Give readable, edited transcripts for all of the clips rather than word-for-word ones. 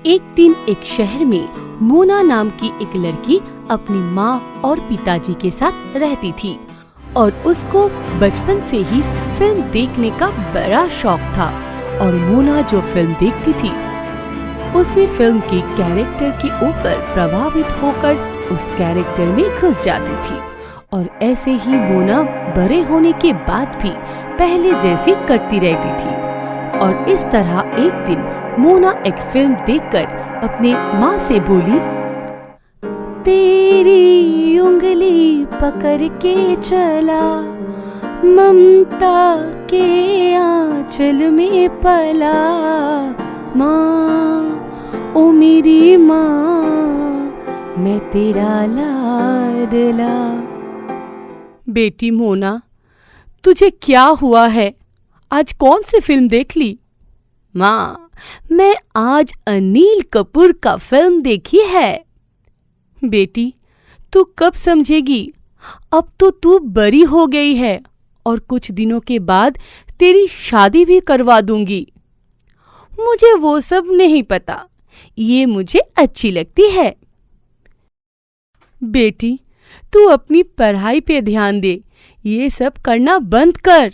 एक दिन एक शहर में मोना नाम की एक लड़की अपनी माँ और पिताजी के साथ रहती थी और उसको बचपन से ही फिल्म देखने का बड़ा शौक था। और मोना जो फिल्म देखती थी उसी फिल्म की कैरेक्टर के ऊपर प्रभावित होकर उस कैरेक्टर में घुस जाती थी। और ऐसे ही मोना बड़े होने के बाद भी पहले जैसी करती रहती थी। और इस तरह एक दिन मोना एक फिल्म देखकर अपने माँ से बोली, तेरी उंगली पकड़ के चला, ममता के आंचल में पला, माँ ओ मेरी माँ, मैं तेरा लाडला। बेटी मोना, तुझे क्या हुआ है? आज कौन सी फिल्म देख ली? माँ, मैं आज अनिल कपूर का फिल्म देखी है। बेटी, तू कब समझेगी? अब तो तू बड़ी हो गई है और कुछ दिनों के बाद तेरी शादी भी करवा दूंगी। मुझे वो सब नहीं पता, ये मुझे अच्छी लगती है। बेटी, तू अपनी पढ़ाई पे ध्यान दे, ये सब करना बंद कर।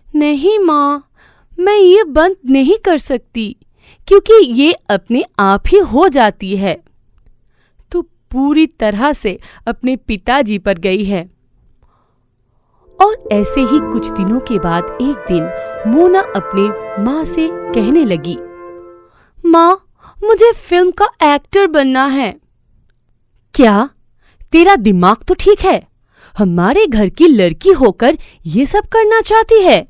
नहीं माँ, मैं ये बंद नहीं कर सकती क्योंकि ये अपने आप ही हो जाती है। तू पूरी तरह से अपने पिताजी पर गई है। और ऐसे ही कुछ दिनों के बाद एक दिन मोना अपने माँ से कहने लगी, माँ, मुझे फिल्म का एक्टर बनना है। क्या? तेरा दिमाग तो ठीक है? हमारे घर की लड़की होकर ये सब करना चाहती है?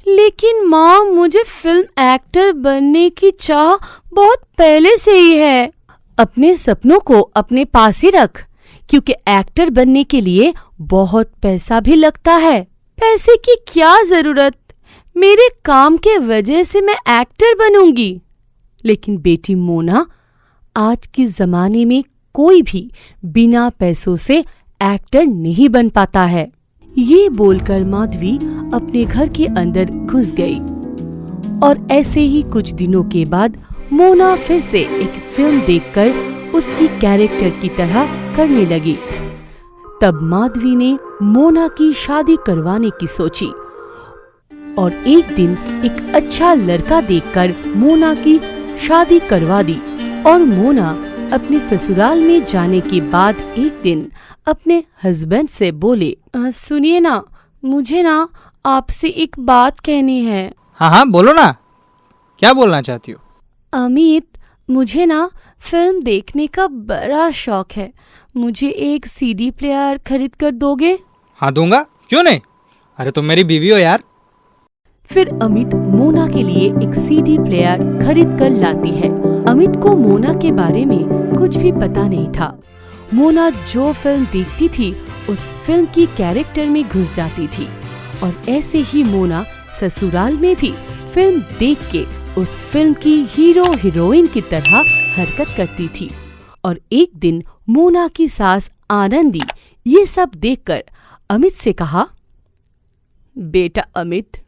लेकिन माँ, मुझे फिल्म एक्टर बनने की चाह बहुत पहले से ही है। अपने सपनों को अपने पास ही रख, क्योंकि एक्टर बनने के लिए बहुत पैसा भी लगता है। पैसे की क्या जरूरत? मेरे काम के वजह से मैं एक्टर बनूंगी। लेकिन बेटी मोना, आज के जमाने में कोई भी बिना पैसों से एक्टर नहीं बन पाता है। ये बोलकर माधवी अपने घर के अंदर घुस गई। और ऐसे ही कुछ दिनों के बाद मोना फिर से एक फिल्म देखकर उसकी कैरेक्टर की तरह करने लगी। तब माधवी ने मोना की शादी करवाने की सोची और एक दिन एक अच्छा लड़का देखकर मोना की शादी करवा दी। और मोना अपने ससुराल में जाने के बाद एक दिन अपने हस्बैंड से बोले, सुनिए ना, मुझे ना आपसे एक बात कहनी है। हाँ, बोलो ना, क्या बोलना चाहती हो? अमित, मुझे ना फिल्म देखने का बड़ा शौक है। मुझे एक सीडी प्लेयर खरीद कर दोगे? हाँ, दूंगा, क्यों नहीं। अरे तुम मेरी बीवी हो यार। फिर अमित मोना के लिए एक सीडी प्लेयर खरीद कर लाती है। अमित को मोना के बारे में कुछ भी पता नहीं था। मोना जो फिल्म देखती थी उस फिल्म की कैरेक्टर में घुस जाती थी। और ऐसे ही मोना ससुराल में भी फिल्म देख के उस फिल्म की हीरो हीरोइन की तरह हरकत करती थी। और एक दिन मोना की सास आनंदी ये सब देखकर अमित से कहा, बेटा अमित,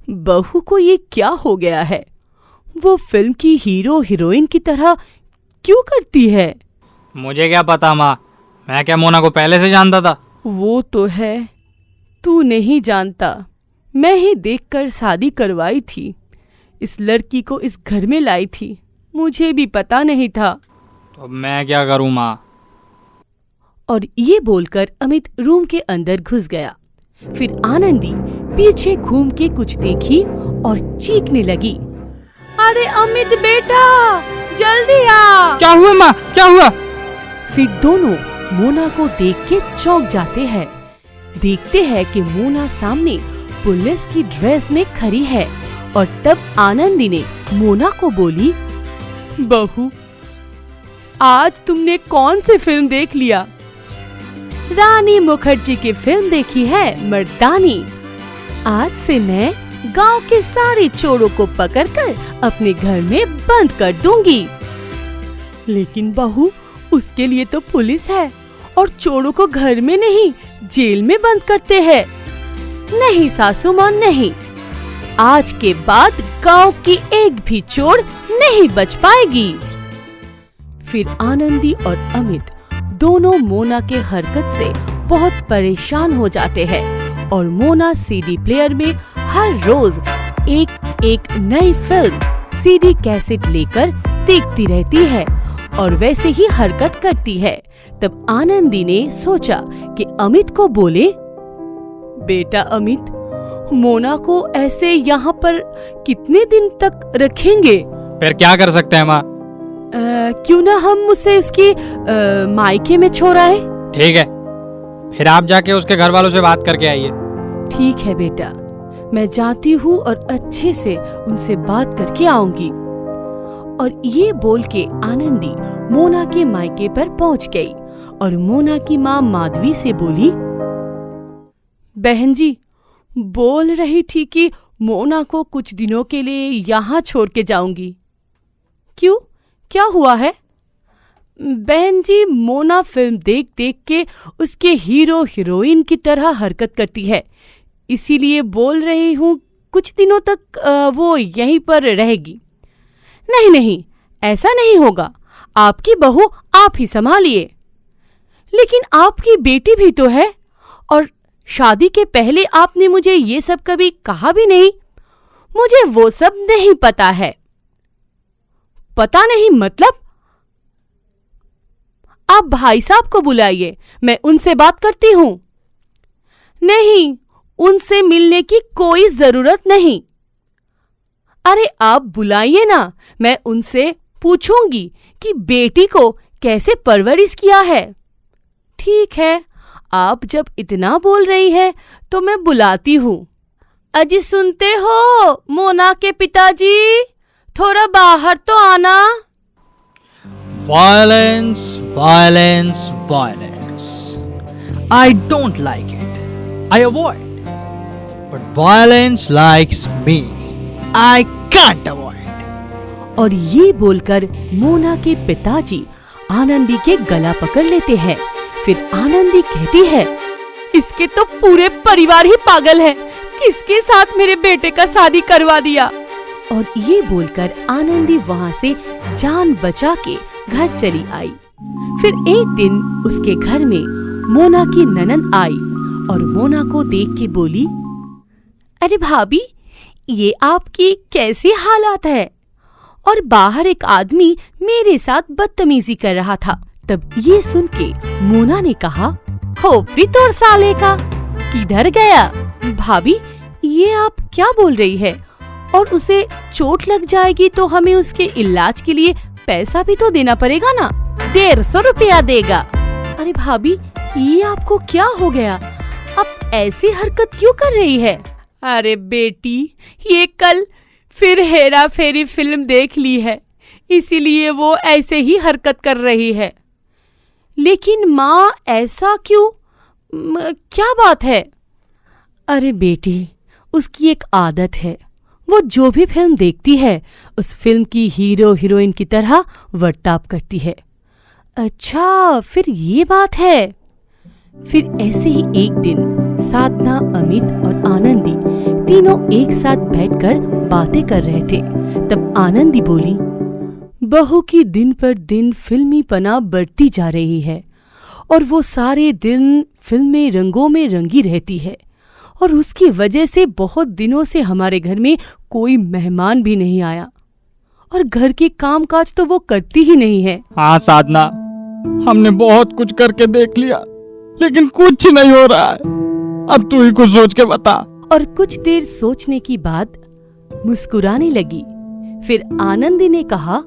बहू को ये क्या हो गया है? वो फिल्म की हीरो हीरोइन की तरह क्यों करती है? मुझे क्या पता माँ, मैं क्या मोना को पहले से जानता था? वो तो है, तू नहीं जानता। मैं ही देखकर शादी करवाई थी। इस लड़की को इस घर में लाई थी, मुझे भी पता नहीं था। तो अब मैं क्या करूँ माँ? और ये बोलकर अमित रूम के अंदर घुस गया। फिर आनंदी पीछे घूम के कुछ देखी और चीखने लगी, अरे अमित बेटा, जल्दी आ। क्या हुआ माँ, क्या हुआ? फिर दोनों मोना को देख के चौंक जाते हैं। देखते हैं कि मोना सामने पुलिस की ड्रेस में खड़ी है। और तब आनंदी ने मोना को बोली, बहू, आज तुमने कौन सी फिल्म देख लिया? रानी मुखर्जी की फिल्म देखी है, मर्दानी। आज से मैं गांव के सारे चोरों को पकड़कर अपने घर में बंद कर दूंगी। लेकिन बहू, उसके लिए तो पुलिस है और चोरों को घर में नहीं जेल में बंद करते हैं। नहीं सासू माँ, नहीं। आज के बाद गांव की एक भी चोर नहीं बच पाएगी। फिर आनंदी और अमित दोनों मोना के हरकत से बहुत परेशान हो जाते हैं और मोना सीडी प्लेयर में हर रोज एक नई फिल्म सीडी कैसेट लेकर देखती रहती है और वैसे ही हरकत करती है। तब आनंदी ने सोचा कि अमित को बोले, बेटा अमित, मोना को ऐसे यहाँ पर कितने दिन तक रखेंगे? फिर क्या कर सकते हैं माँ? क्यों ना हम उसे उसके मायके में छोड़ आए? ठीक है, फिर आप जाके उसके घर वालों से बात करके आइए। ठीक है बेटा, मैं जाती हूँ और अच्छे से उनसे बात करके आऊंगी। और ये बोल के आनंदी मोना के मायके पर पहुंच गई और मोना की माँ माधवी से बोली, बहन जी बोल रही थी कि मोना को कुछ दिनों के लिए यहाँ छोड़ के जाऊंगी। क्यों, क्या हुआ है? बहन जी, मोना फिल्म देख देख के उसके हीरो हीरोइन की तरह हरकत करती है, इसीलिए बोल रही हूँ कुछ दिनों तक वो यहीं पर रहेगी। नहीं नहीं, ऐसा नहीं होगा, आपकी बहू आप ही संभालिए। लेकिन आपकी बेटी भी तो है और शादी के पहले आपने मुझे ये सब कभी कहा भी नहीं। मुझे वो सब नहीं पता है। पता नहीं मतलब? आप भाई साहब को बुलाइए, मैं उनसे बात करती हूं। नहीं, उनसे मिलने की कोई जरूरत नहीं। अरे आप बुलाइए ना, मैं उनसे पूछूंगी कि बेटी को कैसे परवरिश किया है। ठीक है, आप जब इतना बोल रही है तो मैं बुलाती हूँ। अजी सुनते हो मोना के पिताजी, थोड़ा बाहर तो आना। Violence, violence, violence. I don't like it. I avoid. But violence likes me. I can't avoid. और ये बोलकर मोना के पिताजी आनंदी के गला पकड़ लेते हैं। फिर आनंदी कहती है, इसके तो पूरे परिवार ही पागल है, किसके साथ मेरे बेटे का शादी करवा दिया। और ये बोलकर आनंदी वहाँ से जान बचा के घर चली आई। फिर एक दिन उसके घर में मोना की ननंद आई और मोना को देख के बोली, अरे भाभी, ये आपकी कैसी हालत है? और बाहर एक आदमी मेरे साथ बदतमीजी कर रहा था। तब ये सुन के मोना ने कहा, खोपड़ी तोड़ साले का, किधर गया? भाभी, ये आप क्या बोल रही है? और उसे चोट लग जाएगी तो हमें उसके इलाज के लिए पैसा भी तो देना पड़ेगा ना। 150 रुपया देगा। अरे भाभी, ये आपको क्या हो गया? आप ऐसी हरकत क्यों कर रही है? अरे बेटी, ये कल फिर हेरा फेरी फिल्म देख ली है, इसीलिए वो ऐसे ही हरकत कर रही है। लेकिन माँ, ऐसा क्यों? क्या बात है? अरे बेटी, उसकी एक आदत है, वो जो भी फिल्म देखती है उस फिल्म की हीरो हीरोइन की तरह वर्ताव करती है। अच्छा, फिर ये बात है। फिर ऐसे ही एक दिन साधना, अमित और आनंदी तीनों एक साथ बैठकर बातें कर रहे थे। तब आनंदी बोली, बहू की दिन पर दिन फिल्मीपना बढ़ती जा रही है और वो सारे दिन फिल्में रंगों में रंगी रहती है और उसकी वजह से बहुत दिनों से हमारे घर में कोई मेहमान भी नहीं आया और घर के कामकाज तो वो करती ही नहीं है। हाँ साधना, हमने बहुत कुछ करके देख लिया, लेकिन कुछ नहीं हो रहा है। अब तू ही कुछ सोच के बता। और कुछ देर सोचने के बाद मुस्कुराने लगी। फिर आनंदी ने कहा,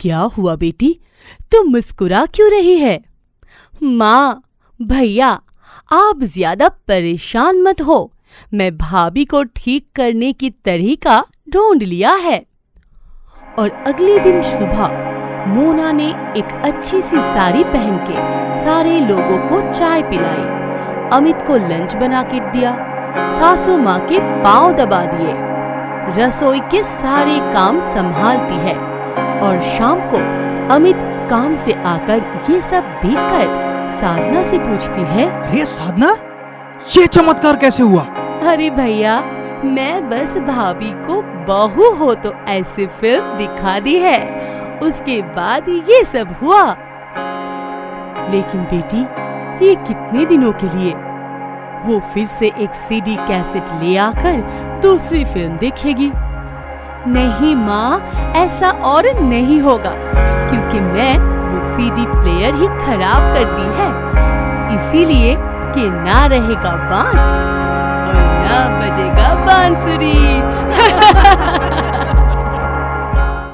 क्या हुआ बेटी, तुम मुस्कुरा क्यों रही है? माँ, भैया, आप ज्यादा परेशान मत हो, मैं भाभी को ठीक करने की तरीका ढूंढ लिया है। और अगले दिन सुबह मोना ने एक अच्छी सी साड़ी पहन के सारे लोगों को चाय पिलाई, अमित को लंच बना के दिया, सासू माँ के पांव दबा दिए, रसोई के सारे काम संभालती है। और शाम को अमित काम से आकर ये सब देखकर साधना से पूछती है, अरे साधना, ये चमत्कार कैसे हुआ? अरे भैया, मैं बस भाभी को बहू हो तो ऐसी फिल्म दिखा दी है, उसके बाद ये सब हुआ। लेकिन बेटी, ये कितने दिनों के लिए? वो फिर से एक सीडी कैसेट ले आकर दूसरी फिल्म देखेगी। नहीं माँ, ऐसा और नहीं होगा, क्योंकि मैं वो सीडी प्लेयर ही खराब कर दी है, इसीलिए कि ना रहेगा बांस और ना बजेगा बांसुरी।